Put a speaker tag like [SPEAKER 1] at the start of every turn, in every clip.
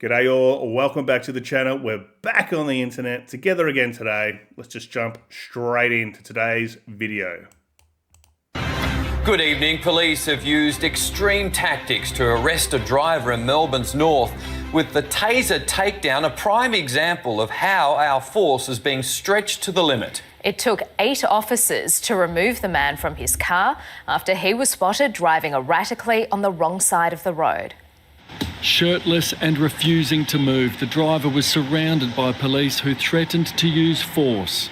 [SPEAKER 1] G'day all, welcome back to the channel. We're back on the internet together again today. Let's just jump straight into today's video.
[SPEAKER 2] Good evening. Police have used extreme tactics to arrest a driver in Melbourne's north, with the Taser takedown a prime example of how our force is being stretched to the limit.
[SPEAKER 3] It took 8 officers to remove the man from his car after he was spotted driving erratically on the wrong side of the road.
[SPEAKER 4] Shirtless and refusing to move, the driver was surrounded by police who threatened to use force.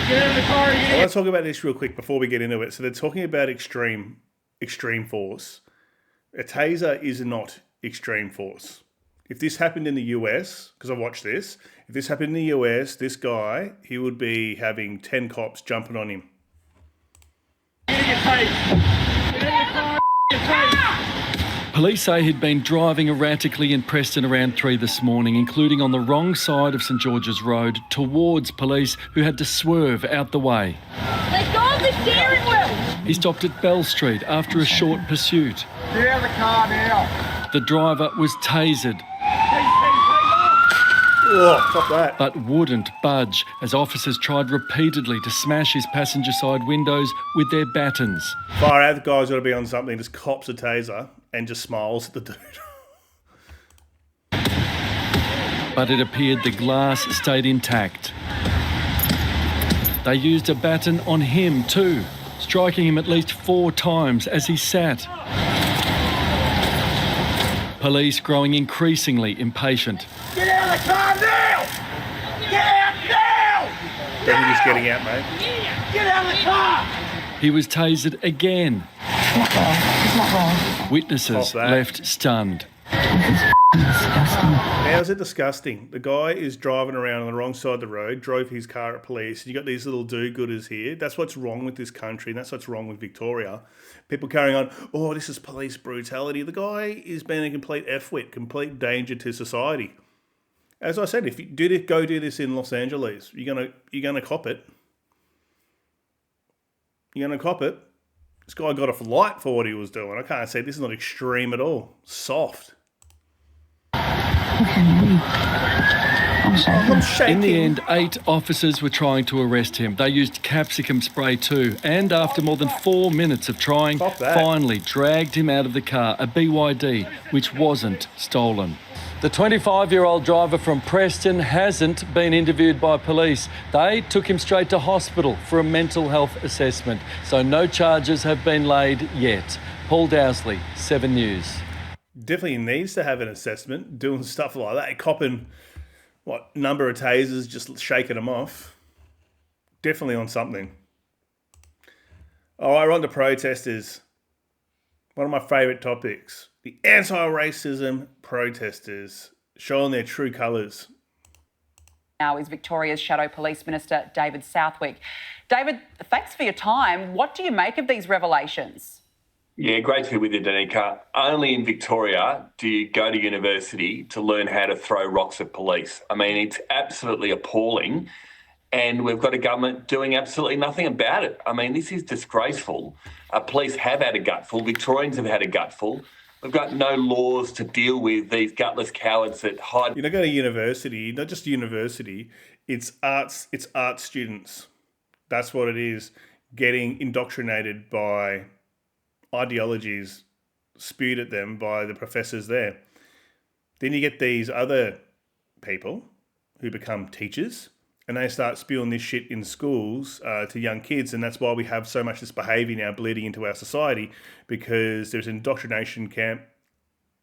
[SPEAKER 1] Get out of the car. I want to talk about this real quick before we get into it. So they're talking about extreme force. A taser is not extreme force. If this happened in the US, because I watched this, if this happened in the US, this guy, he would be having 10 cops jumping on him.
[SPEAKER 5] Get in your face. Get in the car. Get face.
[SPEAKER 4] Police say he'd been driving erratically in Preston around 3 this morning, including on the wrong side of St George's Road towards police who had to swerve out the way.
[SPEAKER 5] Let go of the steering wheel.
[SPEAKER 4] He stopped at Bell Street after a short pursuit.
[SPEAKER 5] Get out of the car now.
[SPEAKER 4] The driver was tasered,
[SPEAKER 1] Oh, stop that.
[SPEAKER 4] but wouldn't budge as officers tried repeatedly to smash his passenger side windows with their batons.
[SPEAKER 1] Far out, the guy's got to be on something, just cops a taser and just smiles at the dude.
[SPEAKER 4] But it appeared the glass stayed intact. They used a baton on him too, striking him at least 4 times as he sat. Police growing increasingly impatient.
[SPEAKER 5] Get out of the car now. Get out now.
[SPEAKER 1] Definitely just getting out, mate.
[SPEAKER 5] Get out of the car.
[SPEAKER 4] He was tasered again.
[SPEAKER 6] It's not wrong.
[SPEAKER 4] Witnesses
[SPEAKER 1] Stop that.
[SPEAKER 4] left stunned.
[SPEAKER 1] How is it disgusting? The guy is driving around on the wrong side of the road, drove his car at police. You got these little do-gooders here. That's what's wrong with this country, and that's what's wrong with Victoria. People carrying on, oh, this is police brutality. The guy is being a complete F-wit, complete danger to society. As I said, if you go do this in Los Angeles, you're gonna cop it. You're gonna cop it. This guy got off light for what he was doing. I can't say this is not extreme at all. Soft. I'm shaking.
[SPEAKER 4] In the end, 8 officers were trying to arrest him. They used capsicum spray too, and after more than 4 minutes of trying,
[SPEAKER 1] Stop that.
[SPEAKER 4] finally dragged him out of the car, a BYD, which wasn't stolen. The 25-year-old driver from Preston hasn't been interviewed by police. They took him straight to hospital for a mental health assessment, so no charges have been laid yet. Paul Dowsley, 7 News.
[SPEAKER 1] Definitely needs to have an assessment, doing stuff like that. Copping, number of tasers, just shaking them off. Definitely on something. All right, we're on to protesters. One of my favourite topics. The anti-racism protesters showing their true colours.
[SPEAKER 7] Now is Victoria's Shadow Police Minister David Southwick. David, thanks for your time. What do you make of these revelations?
[SPEAKER 8] Yeah, great to be with you, Danica. Only in Victoria do you go to university to learn how to throw rocks at police. I mean, it's absolutely appalling, and we've got a government doing absolutely nothing about it. I mean, this is disgraceful. Police have had a gutful. Victorians have had a gutful. We've got no laws to deal with these gutless cowards that hide.
[SPEAKER 1] You know, go to university, not just university, it's art students. That's what it is, getting indoctrinated by ideologies spewed at them by the professors there. Then you get these other people who become teachers, and they start spewing this shit in schools to young kids, and that's why we have so much this behaviour now bleeding into our society, because there's an indoctrination camp,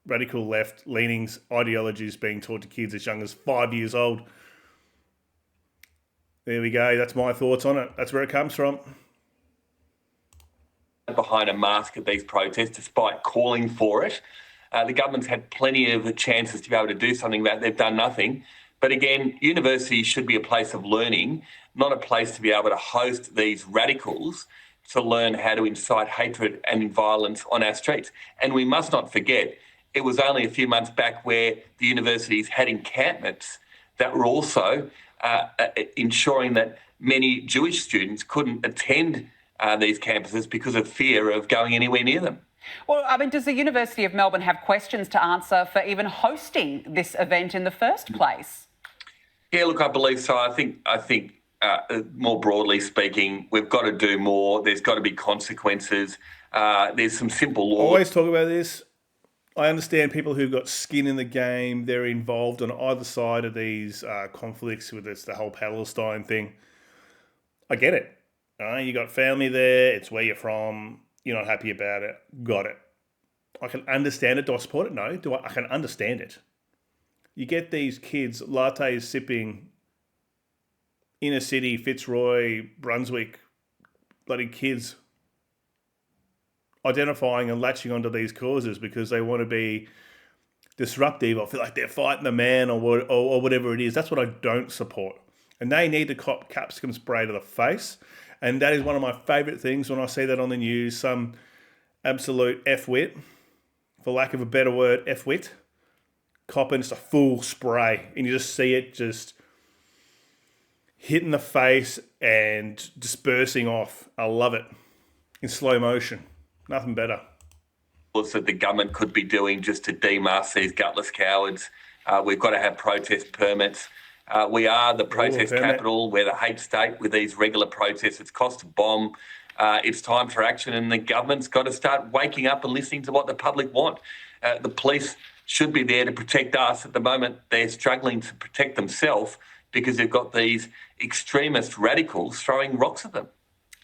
[SPEAKER 1] radical left leanings, ideologies being taught to kids as young as 5 years old. There we go. That's my thoughts on it. That's where it comes from.
[SPEAKER 8] Behind a mask at these protests, despite calling for it. The government's had plenty of chances to be able to do something about it. They've done nothing. But again, universities should be a place of learning, not a place to be able to host these radicals to learn how to incite hatred and violence on our streets. And we must not forget, it was only a few months back where the universities had encampments that were also ensuring that many Jewish students couldn't attend these campuses because of fear of going anywhere near them.
[SPEAKER 7] Well, I mean, does the University of Melbourne have questions to answer for even hosting this event in the first place?
[SPEAKER 8] Yeah, look, I believe so. I think more broadly speaking, we've got to do more. There's got to be consequences. There's some simple laws.
[SPEAKER 1] Always talk about this. I understand people who've got skin in the game. They're involved on either side of these conflicts, whether it's the whole Palestine thing. I get it. You got family there. It's where you're from. You're not happy about it. Got it. I can understand it. Do I support it? No. I can understand it. You get these kids, lattes sipping, inner city, Fitzroy, Brunswick, bloody kids identifying and latching onto these causes because they want to be disruptive or feel like they're fighting the man or whatever it is. That's what I don't support. And they need to cop capsicum spray to the face. And that is one of my favourite things when I see that on the news. Some absolute F-wit, for lack of a better word, F-wit, copping just a full spray. And you just see it just hitting the face and dispersing off. I love it. In slow motion. Nothing better.
[SPEAKER 8] That the government could be doing just to demask these gutless cowards. We've got to have protest permits. We are the protest capital. We're the hate state with these regular protests. It's cost a bomb. It's time for action, and the government's got to start waking up and listening to what the public want. The police should be there to protect us. At the moment, they're struggling to protect themselves because they've got these extremist radicals throwing rocks at them.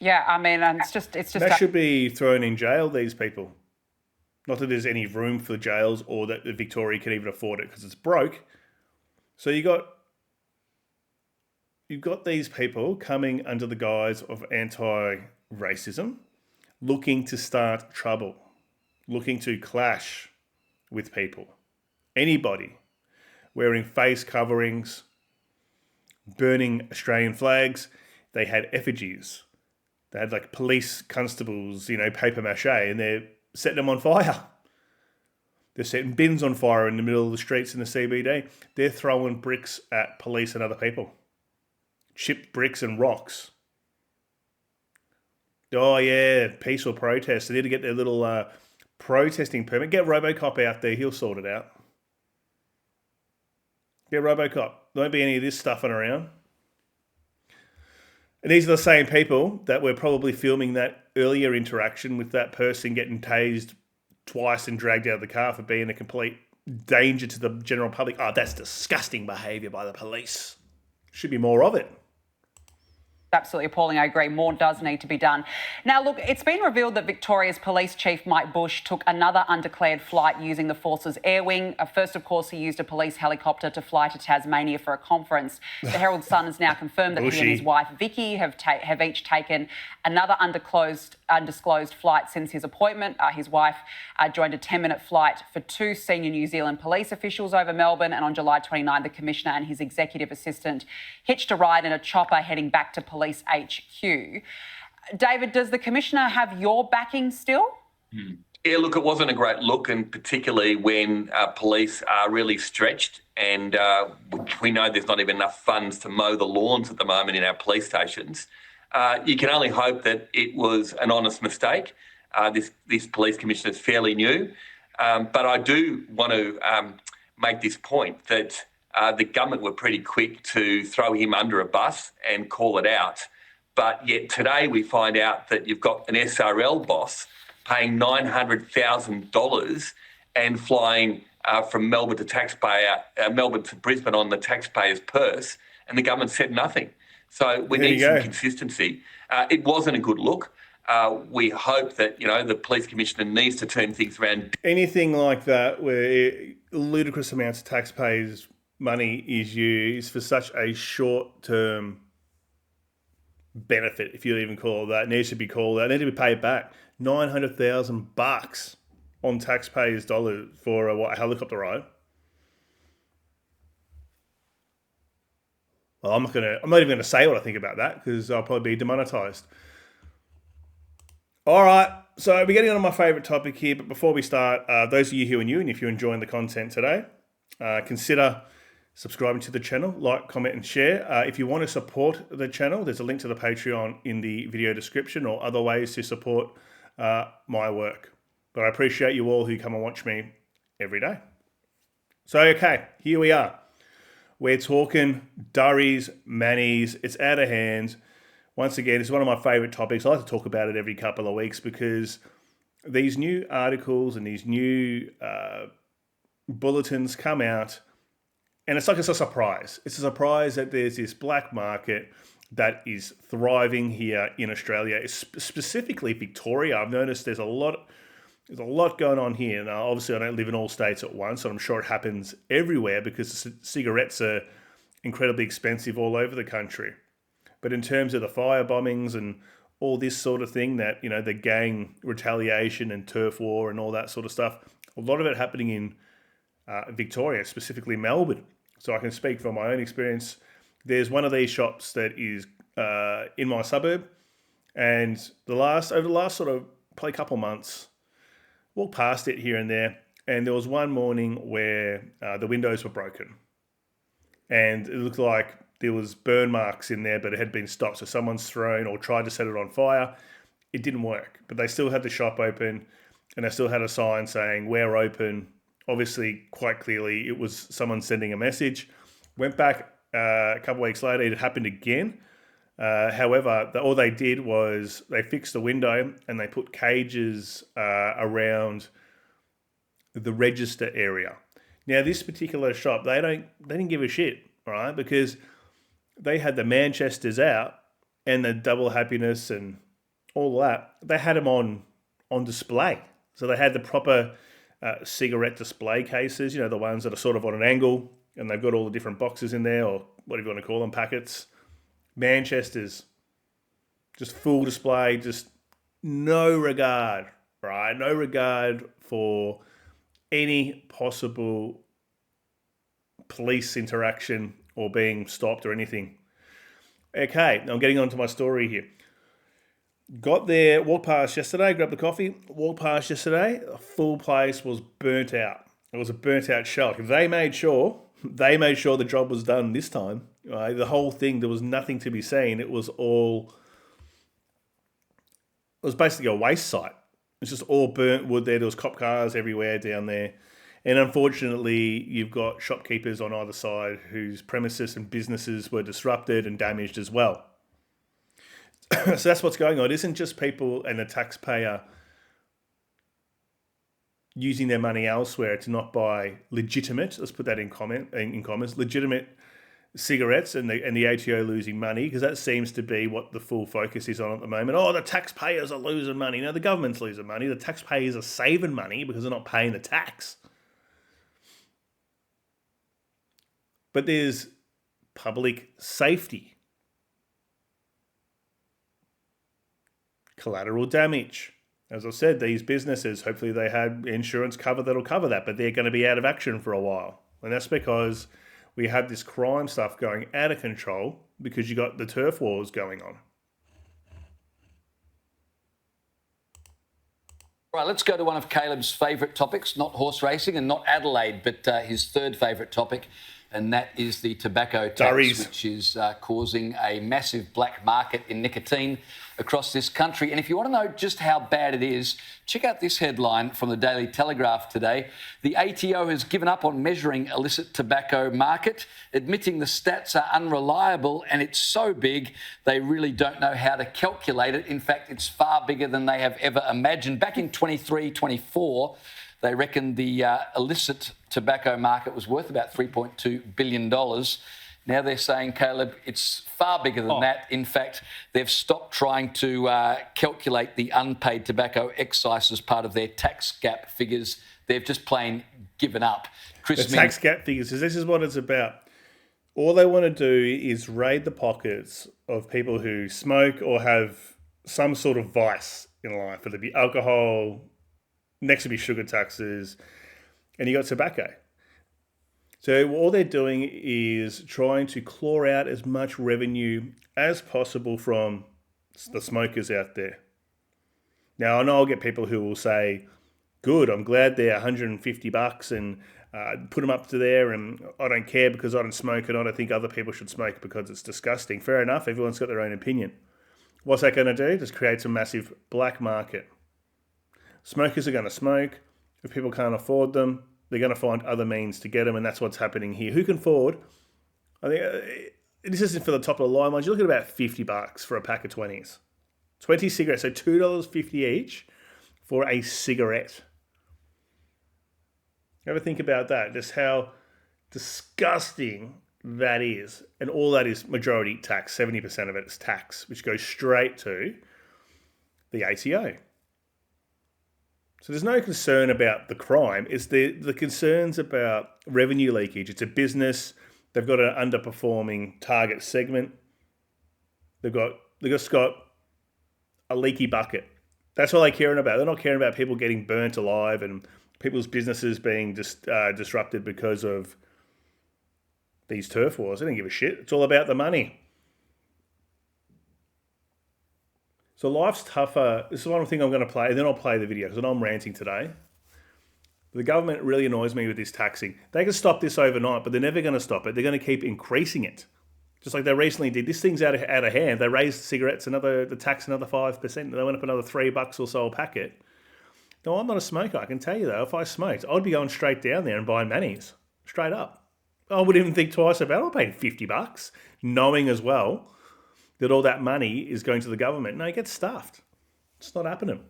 [SPEAKER 7] Yeah, I mean, and it's just.
[SPEAKER 1] They should be thrown in jail, these people. Not that there's any room for jails or that Victoria can even afford it because it's broke. So you've got these people coming under the guise of anti-racism, looking to start trouble, looking to clash with people. Anybody wearing face coverings, burning Australian flags. They had effigies. They had like police constables, paper mache, and they're setting them on fire. They're setting bins on fire in the middle of the streets in the CBD. They're throwing bricks at police and other people. Chipped bricks and rocks. Oh yeah, peaceful protest. They need to get their little protesting permit. Get RoboCop out there. He'll sort it out. Get RoboCop. There won't be any of this stuffing around. And these are the same people that were probably filming that earlier interaction with that person getting tased twice and dragged out of the car for being a complete danger to the general public. Oh, that's disgusting behaviour by the police. Should be more of it.
[SPEAKER 7] Absolutely appalling. I agree. More does need to be done. Now, look, it's been revealed that Victoria's Police Chief Mike Bush took another undeclared flight using the Force's air wing. First, of course, he used a police helicopter to fly to Tasmania for a conference. The Herald Sun has now confirmed that he and his wife Vicky have each taken another undisclosed flight since his appointment. His wife joined a 10-minute flight for two senior New Zealand police officials over Melbourne, and on July 29, the Commissioner and his executive assistant hitched a ride in a chopper heading back to Police HQ. David, does the Commissioner have your backing still?
[SPEAKER 8] Yeah, look, it wasn't a great look, and particularly when police are really stretched, and we know there's not even enough funds to mow the lawns at the moment in our police stations. You can only hope that it was an honest mistake. This police commissioner is fairly new, but I do want to make this point that the government were pretty quick to throw him under a bus and call it out. But yet today we find out that you've got an SRL boss paying $900,000 and flying from Melbourne to Brisbane on the taxpayer's purse, and the government said nothing. So we need some consistency. It wasn't a good look. We hope that, the police commissioner needs to turn things around.
[SPEAKER 1] Anything like that where ludicrous amounts of taxpayers' money is used for such a short-term benefit, if you even call it that, needs to be called that. It needs to be paid back. $900,000 on taxpayers' dollars for a helicopter ride. Well, I'm not even going to say what I think about that because I'll probably be demonetised. All right, so we're getting on to my favourite topic here, but before we start, those of you who are new and if you're enjoying the content today, consider subscribing to the channel, like, comment and share. If you want to support the channel, there's a link to the Patreon in the video description or other ways to support my work. But I appreciate you all who come and watch me every day. So, okay, here we are. We're talking durries, mannies. It's out of hand. Once again, it's one of my favourite topics. I like to talk about it every couple of weeks because these new articles and these new bulletins come out, and it's like it's a surprise. It's a surprise that there's this black market that is thriving here in Australia, specifically Victoria. I've noticed there's a lot going on here. Now, obviously, I don't live in all states at once, and I'm sure it happens everywhere because cigarettes are incredibly expensive all over the country. But in terms of the fire bombings and all this sort of thing, that, you know, the gang retaliation and turf war and all that sort of stuff, a lot of it happening in Victoria, specifically Melbourne. So I can speak from my own experience. There's one of these shops that is in my suburb, and over the last sort of probably couple months, walked past it here and there, and there was one morning where the windows were broken, and it looked like there was burn marks in there, but it had been stopped. So someone's thrown or tried to set it on fire. It didn't work, but they still had the shop open, and they still had a sign saying "We're open." Obviously, quite clearly, it was someone sending a message. Went back a couple of weeks later, it happened again. However, all they did was they fixed the window and they put cages around the register area. Now, this particular shop, they didn't give a shit, right? Because they had the Manchesters out and the Double Happiness and all that. They had them on display. So they had the proper cigarette display cases, you know, the ones that are sort of on an angle, and they've got all the different boxes in there, or whatever you want to call them, packets. Manchesters, just full display, just no regard, right? No regard for any possible police interaction or being stopped or anything. Okay, now I'm getting on to my story here. Got there, walked past yesterday, grabbed the coffee, walked past yesterday, the full place was burnt out. It was a burnt out shell. They made sure the job was done this time. Right? The whole thing, there was nothing to be seen. It was basically a waste site. It's just all burnt wood there. There was cop cars everywhere down there. And unfortunately, you've got shopkeepers on either side whose premises and businesses were disrupted and damaged as well. So that's what's going on. It isn't just people and the taxpayer using their money elsewhere to not buy legitimate, let's put that in comments, legitimate cigarettes, and the ATO losing money, because that seems to be what the full focus is on at the moment. Oh, the taxpayers are losing money. No, the government's losing money. The taxpayers are saving money because they're not paying the tax. But there's public safety, collateral damage. As I said, these businesses, hopefully they had insurance cover that'll cover that, but they're going to be out of action for a while. And that's because we have this crime stuff going out of control because you got the turf wars going on.
[SPEAKER 9] Right, let's go to one of Caleb's favourite topics, not horse racing and not Adelaide, but his third favourite topic, and that is the tobacco tax, which is causing a massive black market in nicotine across this country. And if you want to know just how bad it is, check out this headline from the Daily Telegraph today. The ATO has given up on measuring illicit tobacco market, admitting the stats are unreliable and it's so big they really don't know how to calculate it. In fact, it's far bigger than they have ever imagined. Back in 23-24, they reckon the illicit tobacco market was worth about $3.2 billion. Now they're saying, Caleb, it's far bigger than that. In fact, they've stopped trying to calculate the unpaid tobacco excise as part of their tax gap figures. They've just plain given up.
[SPEAKER 1] The tax gap figures, this is what it's about. All they want to do is raid the pockets of people who smoke or have some sort of vice in life, whether it be alcohol, next to be sugar taxes, and you got tobacco. So all they're doing is trying to claw out as much revenue as possible from the smokers out there. Now, I know I'll get people who will say, good, I'm glad they're $150 and put them up to there, and I don't care because I don't smoke and I don't think other people should smoke because it's disgusting. Fair enough, everyone's got their own opinion. What's that going to do? Just create a massive black market. Smokers are going to smoke. If people can't afford them, they're going to find other means to get them, and that's what's happening here. Who can afford? I think this isn't for the top of the line ones. You're looking at about $50 for a pack of 20s. 20 cigarettes, so $2.50 each for a cigarette. Ever think about that? Just how disgusting that is. And all that is majority tax. 70% of it is tax, which goes straight to the ATO. So there's no concern about the crime. It's the concerns about revenue leakage. It's a business. They've got an underperforming target segment. They've just got a leaky bucket. That's all they're caring about. They're not caring about people getting burnt alive and people's businesses being disrupted because of these turf wars. They don't give a shit. It's all about the money. So life's tougher. This is one thing I'm going to play, and then I'll play the video because I'm ranting today. The government really annoys me with this taxing. They can stop this overnight, but they're never going to stop it. They're going to keep increasing it. Just like they recently did. This thing's out of hand. They raised cigarettes, the tax another 5%. They went up another $3 or so a packet. No, I'm not a smoker. I can tell you though, if I smoked, I'd be going straight down there and buying manis. Straight up. I wouldn't even think twice about it. I'll pay $50, knowing as well that all that money is going to the government. No, it gets stuffed. It's not happening.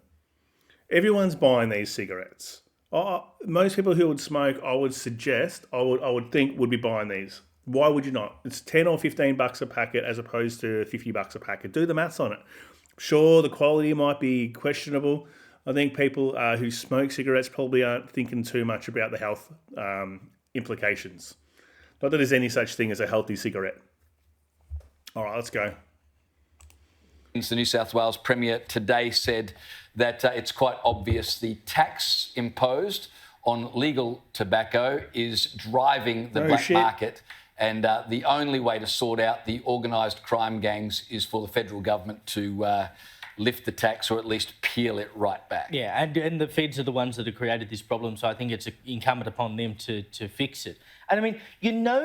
[SPEAKER 1] Everyone's buying these cigarettes. Most people who would smoke, I would think would be buying these. Why would you not? It's $10 or $15 a packet as opposed to $50 a packet. Do the maths on it. Sure, the quality might be questionable. I think people who smoke cigarettes probably aren't thinking too much about the health implications. Not that there's any such thing as a healthy cigarette. All right, let's go.
[SPEAKER 9] The New South Wales Premier today said that it's quite obvious the tax imposed on legal tobacco is driving the black market. And the only way to sort out the organised crime gangs is for the federal government to lift the tax or at least peel it right back.
[SPEAKER 10] Yeah, and the feds are the ones that have created this problem, so I think it's incumbent upon them to fix it. And I mean,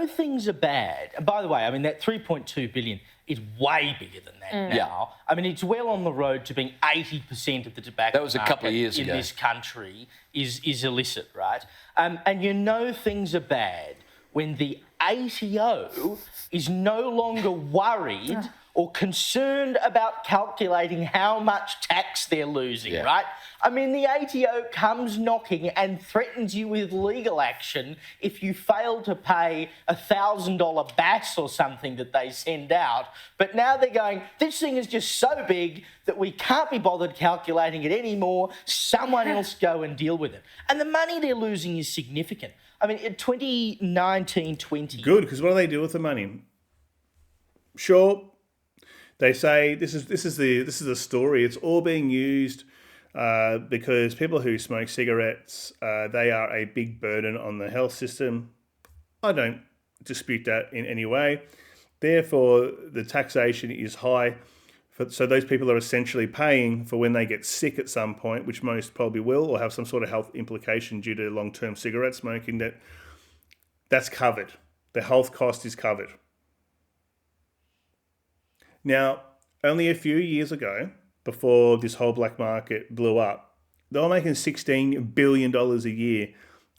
[SPEAKER 10] things are bad. And by the way, I mean, that $3.2 billion is way bigger than that now.
[SPEAKER 9] Yeah.
[SPEAKER 10] I mean, it's well on the road to being 80% of the tobacco
[SPEAKER 9] that was a couple of years
[SPEAKER 10] in
[SPEAKER 9] ago.
[SPEAKER 10] This country is illicit, right? And things are bad when the ATO is no longer worried or concerned about calculating how much tax they're losing, right? I mean, the ATO comes knocking and threatens you with legal action if you fail to pay $1,000 BAS or something that they send out. But now they're going, this thing is just so big that we can't be bothered calculating it anymore. Someone else go and deal with it. And the money they're losing is significant. I mean, in 2019-20...
[SPEAKER 1] Good, because what do they do with the money? Sure, they say this is the story. It's all being used because people who smoke cigarettes, they are a big burden on the health system. I don't dispute that in any way. Therefore, the taxation is high. So those people are essentially paying for when they get sick at some point, which most probably will, or have some sort of health implication due to long-term cigarette smoking, that's covered. The health cost is covered. Now, only a few years ago, before this whole black market blew up, they were making $16 billion a year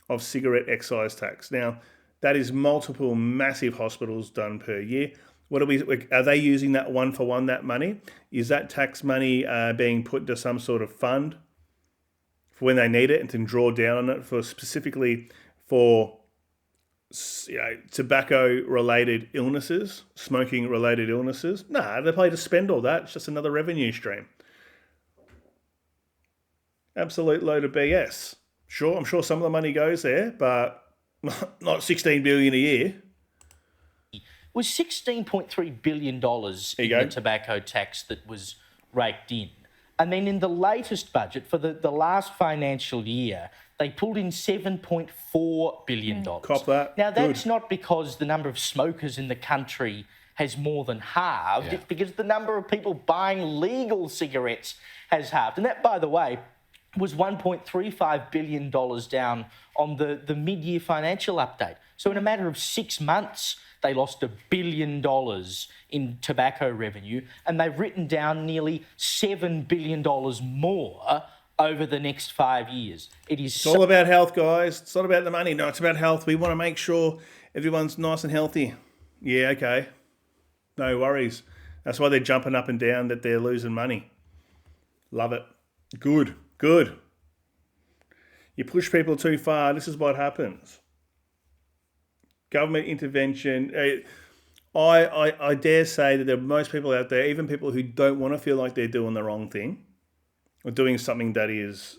[SPEAKER 1] of cigarette excise tax. Now, that is multiple massive hospitals done per year. Are they using that one for one, that money? Is that tax money being put into some sort of fund for when they need it and to draw down on it specifically for tobacco-related illnesses, smoking-related illnesses? Nah, they probably just spend all that. It's just another revenue stream. Absolute load of BS. Sure, I'm sure some of the money goes there, but not $16 billion a year.
[SPEAKER 10] Was $16.3 billion in the tobacco tax that was raked in. And then in the latest budget for the last financial year, they pulled in $7.4 billion.
[SPEAKER 1] Cop that.
[SPEAKER 10] Now, that's not because the number of smokers in the country has more than halved. It's because the number of people buying legal cigarettes has halved. And that, by the way, was $1.35 billion down on the mid-year financial update. So in a matter of 6 months, they lost $1 billion in tobacco revenue, and they've written down nearly $7 billion more over the next 5 years.
[SPEAKER 1] It's all about health, guys. It's not about the money. No, it's about health. We want to make sure everyone's nice and healthy. Yeah, okay. No worries. That's why they're jumping up and down that they're losing money. Love it. Good. You push people too far, this is what happens. Government intervention. I dare say that there are most people out there, even people who don't want to feel like they're doing the wrong thing, or doing something that is,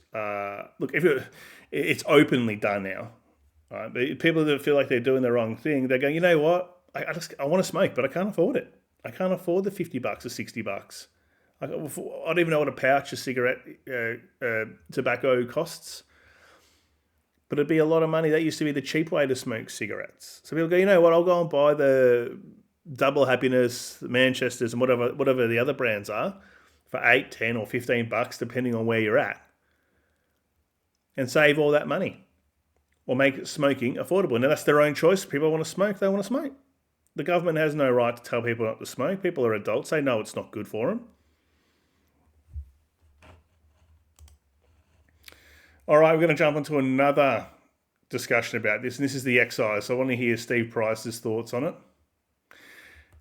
[SPEAKER 1] it's openly done now. Right? But people that feel like they're doing the wrong thing, they're going, you know what? I want to smoke, but I can't afford it. I can't afford the $50 or $60. I don't even know what a pouch of cigarette tobacco costs. But it'd be a lot of money. That used to be the cheap way to smoke cigarettes. So people go, you know what? I'll go and buy the Double Happiness, the Manchesters, and whatever the other brands are for $8, $10, or $15, depending on where you're at, and save all that money, or make smoking affordable. Now that's their own choice. People want to smoke; they want to smoke. The government has no right to tell people not to smoke. People are adults; they know it's not good for them. All right, we're going to jump into another discussion about this, and this is the excise. So I want to hear Steve Price's thoughts on it.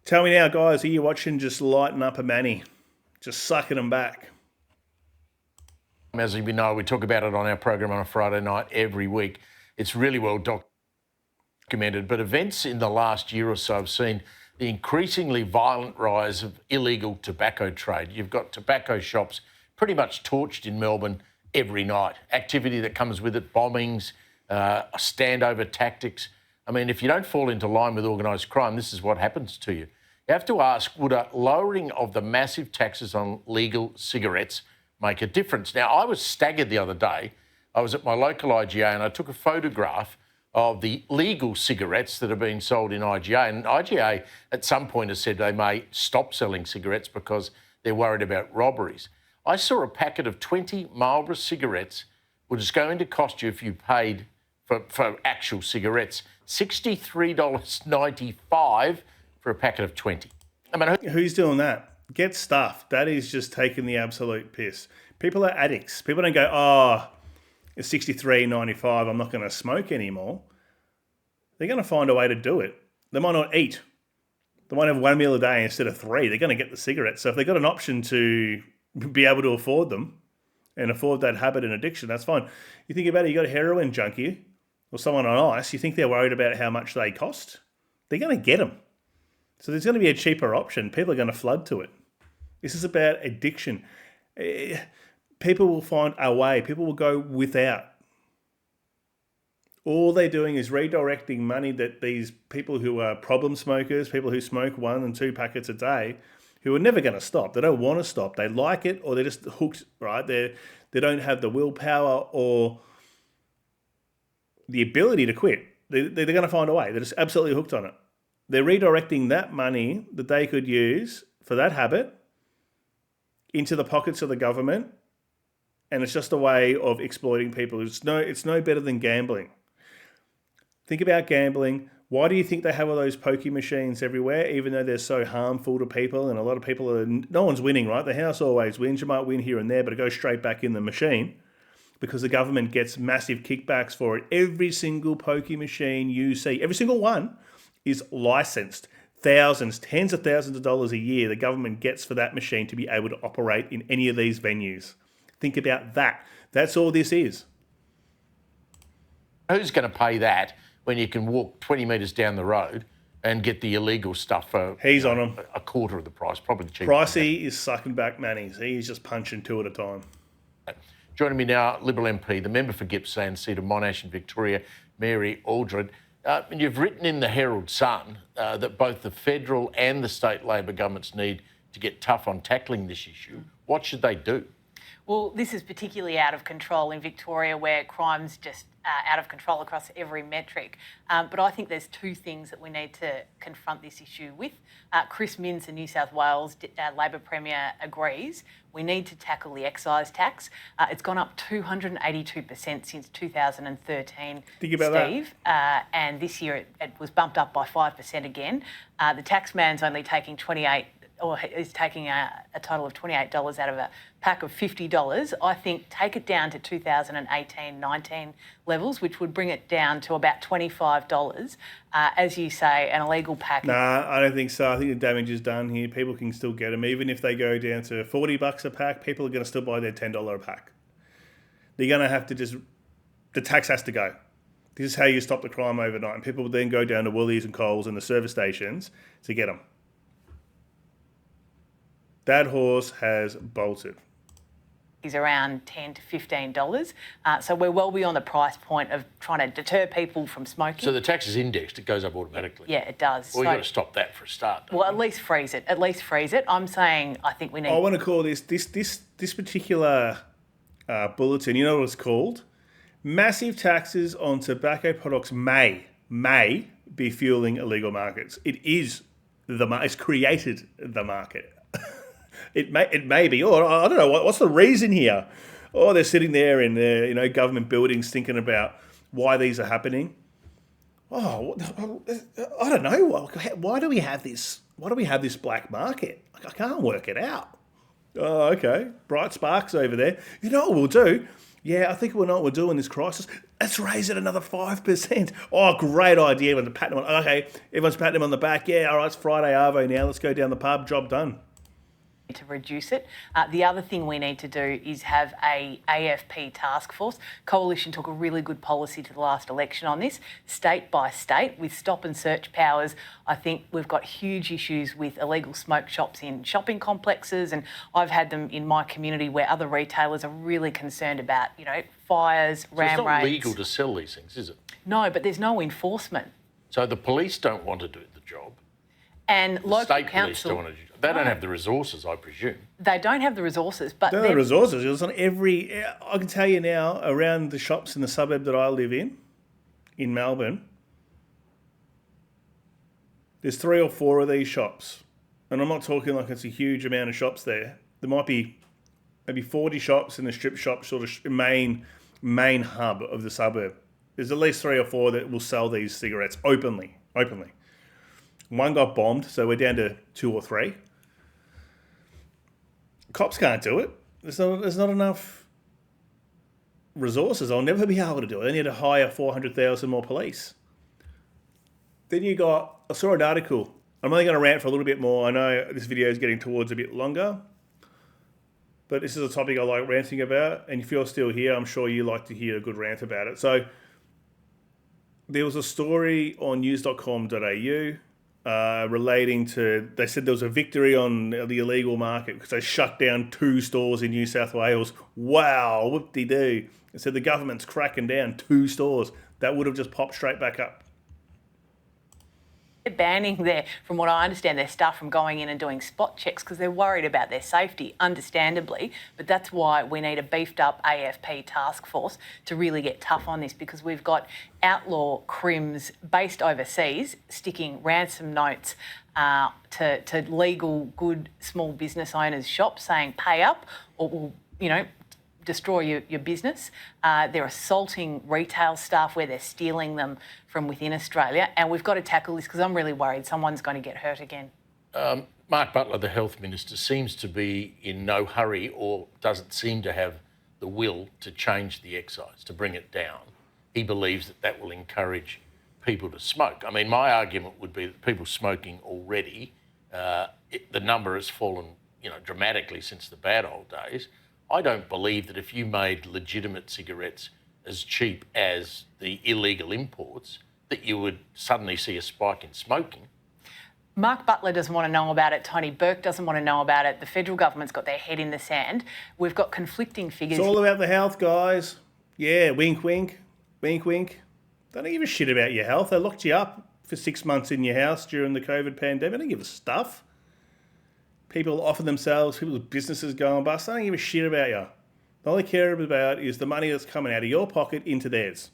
[SPEAKER 1] Tell me now, guys, are you watching Just Lighten Up a Manny? Just sucking them back.
[SPEAKER 11] As we know, we talk about it on our program on a Friday night every week. It's really well documented, but events in the last year or so have seen the increasingly violent rise of illegal tobacco trade. You've got tobacco shops pretty much torched in Melbourne every night. Activity that comes with it, bombings, standover tactics. I mean, if you don't fall into line with organised crime, this is what happens to you. You have to ask, would a lowering of the massive taxes on legal cigarettes make a difference? Now, I was staggered the other day. I was at my local IGA and I took a photograph of the legal cigarettes that are being sold in IGA. And IGA at some point has said they may stop selling cigarettes because they're worried about robberies. I saw a packet of 20 Marlboro cigarettes, which is going to cost you, if you paid for actual cigarettes, $63.95 for a packet of 20. I mean,
[SPEAKER 1] who's doing that? Get stuffed. That is just taking the absolute piss. People are addicts. People don't go, oh, it's $63.95, I'm not going to smoke anymore. They're going to find a way to do it. They might not eat. They might have one meal a day instead of 3. They're going to get the cigarettes. So if they've got an option to be able to afford them and afford that habit and addiction, that's fine. You think about it, you got a heroin junkie or someone on ice, you think they're worried about how much they cost? They're going to get them. So there's going to be a cheaper option. People are going to flood to it. This is about addiction. People will find a way. People will go without. All they're doing is redirecting money that these people who are problem smokers, people who smoke 1 and 2 packets a day, who are never going to stop. They don't want to stop. They like it, or they're just hooked, right? They don't have the willpower or the ability to quit. They're going to find a way. They're just absolutely hooked on it. They're redirecting that money that they could use for that habit into the pockets of the government, and it's just a way of exploiting people. It's no better than gambling. Think about gambling. Why do you think they have all those pokie machines everywhere, even though they're so harmful to people? And a lot of people no one's winning, right? The house always wins. You might win here and there, but it goes straight back in the machine because the government gets massive kickbacks for it. Every single pokie machine you see, every single one is licensed. Thousands, tens of thousands of dollars a year the government gets for that machine to be able to operate in any of these venues. Think about that. That's all this is.
[SPEAKER 11] Who's going to pay that when you can walk 20 metres down the road and get the illegal stuff for
[SPEAKER 1] He's on them.
[SPEAKER 11] a quarter of the price, probably cheaper.
[SPEAKER 1] Pricey is sucking back mannies. He's just punching 2 at a time.
[SPEAKER 11] Joining me now, Liberal MP, the member for Gippsland seat of Monash in Victoria, Mary Aldred. And you've written in the Herald Sun that both the federal and the state Labor governments need to get tough on tackling this issue. What should they do?
[SPEAKER 12] Well, this is particularly out of control in Victoria, where crime's just out of control across every metric. But I think there's 2 things that we need to confront this issue with. Chris Minns, the New South Wales Labor Premier, agrees. We need to tackle the excise tax. It's gone up 282% since 2013,
[SPEAKER 1] Think about
[SPEAKER 12] Steve. And this year it was bumped up by 5% again. The tax man's only taking 28 or is taking a total of $28 out of a pack of $50, I think take it down to 2018-19 levels, which would bring it down to about $25. As you say, an illegal pack.
[SPEAKER 1] Nah, I don't think so. I think the damage is done here. People can still get them. Even if they go down to $40 a pack, people are going to still buy their $10 a pack. They're going to have to the tax has to go. This is how you stop the crime overnight. And people will then go down to Woolies and Coles and the service stations to get them. That horse has bolted.
[SPEAKER 12] Is around $10 to $15. So we're well beyond the price point of trying to deter people from smoking.
[SPEAKER 11] So the tax is indexed, it goes up automatically.
[SPEAKER 12] Yeah, it does.
[SPEAKER 11] Well, you've got to stop that for a start.
[SPEAKER 12] Well, at least freeze it. At least freeze it. I'm saying I think we need...
[SPEAKER 1] I want to call this particular bulletin, you know what it's called? Massive taxes on tobacco products may be fueling illegal markets. It's created the market. It may be. Or I don't know what's the reason here. Oh, they're sitting there in their government buildings thinking about why these are happening. Oh, I don't know. Why do we have this? Why do we have this black market? I can't work it out. Oh, okay. Bright sparks over there. You know what we'll do? Yeah, I think we know what we'll do in this crisis. Let's raise it another 5%. Oh, great idea. Everyone's patting him on. Okay, everyone's patting him on the back. Yeah, all right, it's Friday Arvo now. Let's go down the pub. Job done.
[SPEAKER 12] To reduce it. The other thing we need to do is have a AFP task force. Coalition took a really good policy to the last election on this, state by state, with stop and search powers. I think we've got huge issues with illegal smoke shops in shopping complexes, and I've had them in my community where other retailers are really concerned about, fires, ram
[SPEAKER 11] it's not
[SPEAKER 12] raids.
[SPEAKER 11] legal to sell these things, is it?
[SPEAKER 12] No, but there's no enforcement.
[SPEAKER 11] So the police don't want to do the job.
[SPEAKER 12] And local
[SPEAKER 11] state
[SPEAKER 12] council...
[SPEAKER 11] police don't want to do. They don't have the resources, I presume.
[SPEAKER 12] They don't have the resources, but...
[SPEAKER 1] They don't have the resources. It's on every... I can tell you now, around the shops in the suburb that I live in Melbourne, there's 3 or 4 of these shops. And I'm not talking like it's a huge amount of shops there. There might be maybe 40 shops in the strip shop sort of main hub of the suburb. There's at least 3 or 4 that will sell these cigarettes openly. One got bombed, so we're down to 2 or 3. Cops can't do it. There's not enough resources. I'll never be able to do it. I need to hire 400,000 more police. Then I saw an article. I'm only going to rant for a little bit more. I know this video is getting towards a bit longer, but this is a topic I like ranting about. And if you're still here, I'm sure you like to hear a good rant about it. So there was a story on news.com.au relating to, they said there was a victory on the illegal market because they shut down 2 stores in New South Wales. Wow, whoop-de-doo. They said the government's cracking down 2 stores. That would have just popped straight back up.
[SPEAKER 12] They're banning from what I understand, their staff from going in and doing spot checks because they're worried about their safety, understandably. But that's why we need a beefed up AFP task force to really get tough on this, because we've got outlaw crims based overseas sticking ransom notes to legal, good, small business owners' shops saying pay up or we'll, destroy your business. They're assaulting retail staff where they're stealing them from within Australia. And we've got to tackle this because I'm really worried someone's going to get hurt again.
[SPEAKER 11] Mark Butler, the Health Minister, seems to be in no hurry or doesn't seem to have the will to change the excise, to bring it down. He believes that will encourage people to smoke. I mean, my argument would be that people smoking already, the number has fallen, dramatically since the bad old days. I don't believe that if you made legitimate cigarettes as cheap as the illegal imports, that you would suddenly see a spike in smoking.
[SPEAKER 12] Mark Butler doesn't want to know about it. Tony Burke doesn't want to know about it. The federal government's got their head in the sand. We've got conflicting figures.
[SPEAKER 1] It's all about the health, guys. Yeah, wink, wink. Wink, wink. They don't give a shit about your health. They locked you up for 6 months in your house during the COVID pandemic. They don't give a stuff. People offer themselves, people's businesses going bust. They don't give a shit about you. All they care about is the money that's coming out of your pocket into theirs.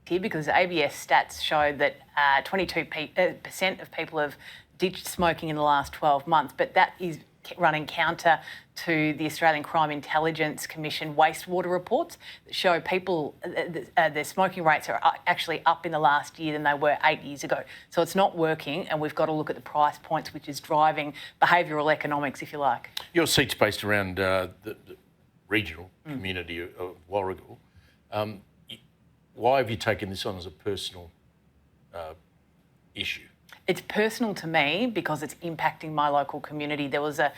[SPEAKER 12] Here, because ABS stats showed that 22% of people have ditched smoking in the last 12 months, but that is running counter to the Australian Crime Intelligence Commission wastewater reports that show people, their smoking rates are actually up in the last year than they were 8 years ago. So it's not working, and we've got to look at the price points, which is driving behavioural economics, if you like.
[SPEAKER 11] Your seat's based around the regional community of Warragul. Why have you taken this on as a personal issue?
[SPEAKER 12] It's personal to me because it's impacting my local community. There was a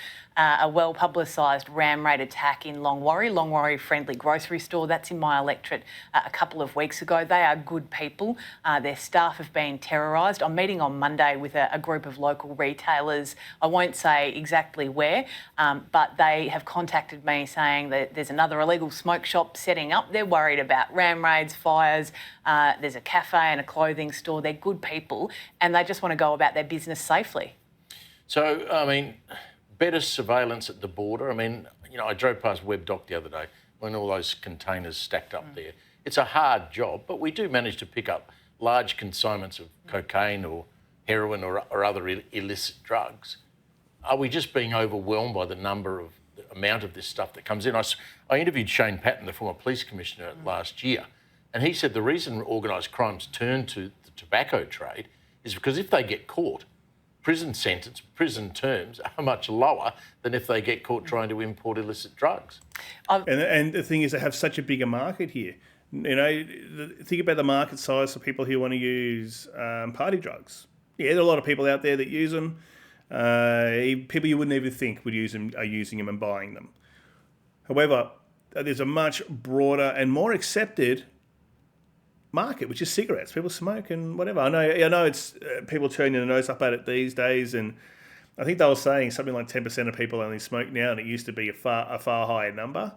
[SPEAKER 12] well-publicised ram raid attack in Longwarry Friendly Grocery Store. That's in my electorate a couple of weeks ago. They are good people. Their staff have been terrorised. I'm meeting on Monday with a group of local retailers. I won't say exactly where, but they have contacted me saying that there's another illegal smoke shop setting up. They're worried about ram raids, fires. There's a cafe and a clothing store. They're good people, and they just want to go about their business safely.
[SPEAKER 11] So, I mean, better surveillance at the border. I mean, you know, I drove past Webdoc the other day when all those containers stacked up there. It's a hard job, but we do manage to pick up large consignments of cocaine or heroin or other illicit drugs. Are we just being overwhelmed by the amount of this stuff that comes in? I interviewed Shane Patton, the former police commissioner, last year, and he said the reason organised crimes turn to the tobacco trade is because if they get caught, prison terms are much lower than if they get caught trying to import illicit drugs.
[SPEAKER 1] And the thing is, they have such a bigger market here. You know, think about the market size for people who want to use party drugs. Yeah, there are a lot of people out there that use them. People you wouldn't even think would use them are using them and buying them. However, there's a much broader and more accepted market, which is cigarettes. People smoke and whatever. I know it's people turning their nose up at it these days, and I think they were saying something like 10% of people only smoke now, and it used to be a far higher number.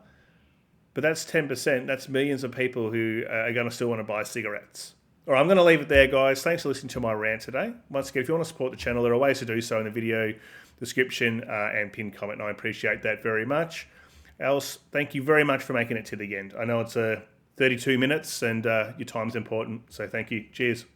[SPEAKER 1] But that's 10%. That's millions of people who are going to still want to buy cigarettes. All right, I'm going to leave it there, guys. Thanks for listening to my rant today. Once again, if you want to support the channel, there are ways to do so in the video description and pinned comment, and I appreciate that very much. Else, thank you very much for making it to the end. I know it's 32 minutes and your time's important, so thank you. Cheers.